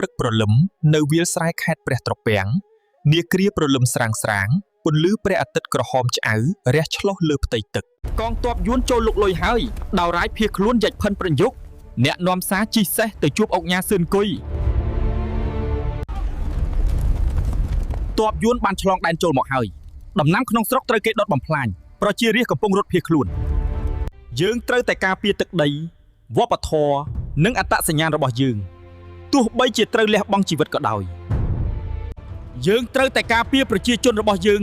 ព្រឹកព្រលឹមនៅវាលស្រែខេត្តព្រះត្រពាំងនាគ្រាព្រលឹមស្រាងពន្លឺព្រះអាទិត្យក្រហមឆ្អៅរះឆ្លុះលើផ្ទៃទឹកកងទ័ពយួនចូលលុកលុយហើយដោយរាយភៀសខ្លួនយ៉ាច់ផិនប្រយុទ្ធអ្នកនាំសារជិះសេះទៅជួបអុកញ៉ាសឿនគុយទ័ពយួនបានឆ្លងដែនចូលមកហើយដំណាំក្នុងស្រុកត្រូវគេដុតបំផ្លាញប្រជារាស្ត្រកំពុងរត់ភៀសខ្លួនយើងត្រូវតែការពារទឹកដីវប្បធម៌និងអត្តសញ្ញាណរបស់យើងទោះបីជាត្រូវលះបង់ជីវិតក៏ដោយយើងត្រូវតែការពារប្រជាជនរបស់យើង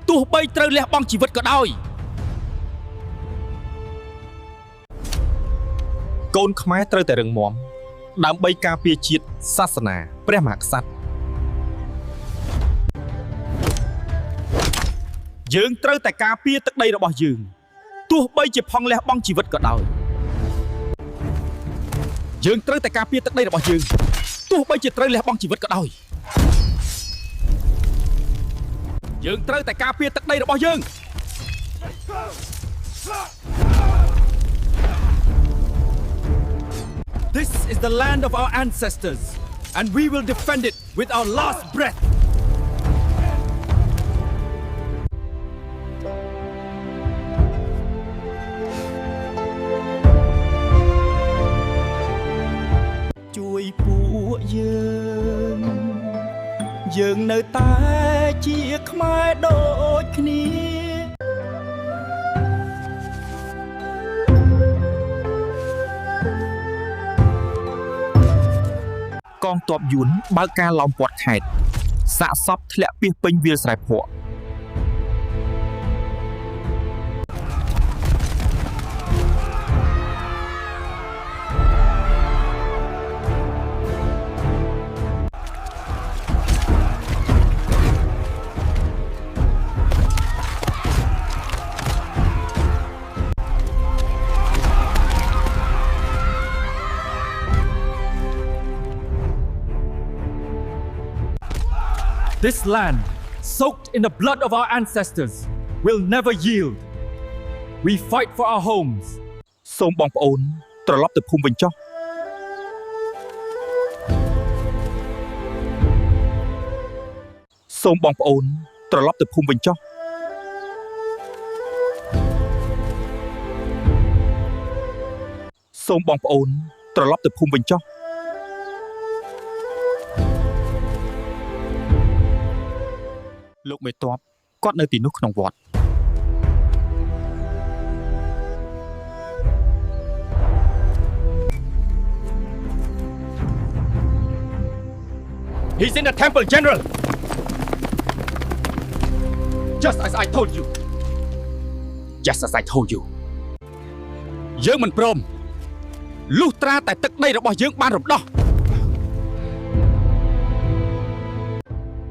ទោះបីត្រូវលះបង់ជីវិតក៏ដោយកូនខ្មែរត្រូវតែរឹងមាំដើម្បីការពារជាតិសាសនាព្រះមហាក្សត្រយើងត្រូវតែការពារទឹកដីរបស់យើងទោះបីជាផងលះបង់ជីវិតក៏ដោយយើងត្រូវតែការពារទឹកដីរបស់យើងទោះបីជាត្រូវលះបង់ជីវិតក៏ដោយយើងត្រូវតែការពារទឹកដីរបស់យើង This is the land of our ancestors and we will defend it with our last breathជួយពួកយើងនៅតែជាខ្មែរដូចគ្នាកងទ័ពយួនបើកការឡោមព័ទ្ធខេត្តសាកសពធ្លាក់ពាសពេញវាលស្រែភក់This land, soaked in the blood of our ancestors, will never yield. We fight for our homes. សូមបងប្អូនត្រឡប់ទៅភូមិវិញចុះសូមបងប្អូនត្រឡប់ទៅភូមិវិញចុះសូមបងប្អូនត្រឡប់ទៅភូមិវិញចុះលោកមេតបគាត់នៅទីនោះក្នុងវត្ត He's in the temple, General. Just as I told you. Just as I told you. យើងមិនព្រមលុះត្រាតែទឹកដីរបស់យើងបានរំដោះ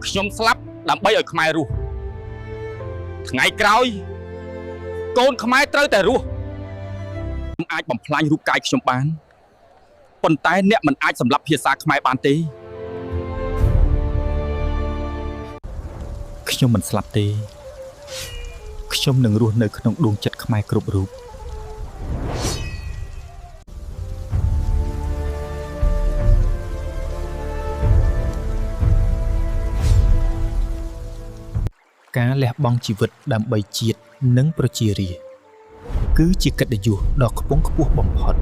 ខ្ញុំស្លាប់ដើម្បីឲ្យខ្មែររស់ថ្ងៃក្រោយកូនខ្មែរត្រូវតែរស់ខ្ញុំអាចបំផ្លាញរូបកាយខ្ញុំបានប៉ុន្តែអ្នកមិនអាចសម្លាប់ភាសាខ្មែរបានទេខ្ញុំមិនស្លាប់ទេខ្ញុំនឹងរស់នៅក្នុងដួងចិត្តខ្មែរគ្រប់រូបការលះបង់ជីវិតដើម្បីជាតិនិងប្រជារាស្ត្រគឺជាកិត្តិយសដ៏ខ្ពង់ខ្ពស់បំផុត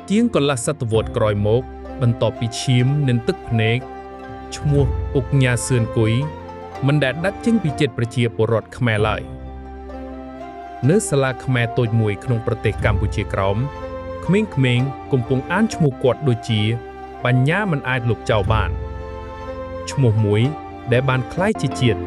ជាងកន្លះសតវត្សក្រោយមកបន្ទាប់ពីឈាមនិងទឹកភ្នែកឈ្មោះអុកញ៉ាសឿនគុយមិនដែលដាច់ចេញពីចិត្តប្រជាពលរដ្ឋខ្មែរឡើយនៅសាលាខ្មែរតូចមួយក្នុងប្រទេសកម្ពុជាក្រោមក្មេងៗកំពុងអានឈ្មោះគាត់ដូចជាបញ្ញាមិនអាចលុបចោលបានឈ្មោះមួយដែលបានក្លាយជាជាតិ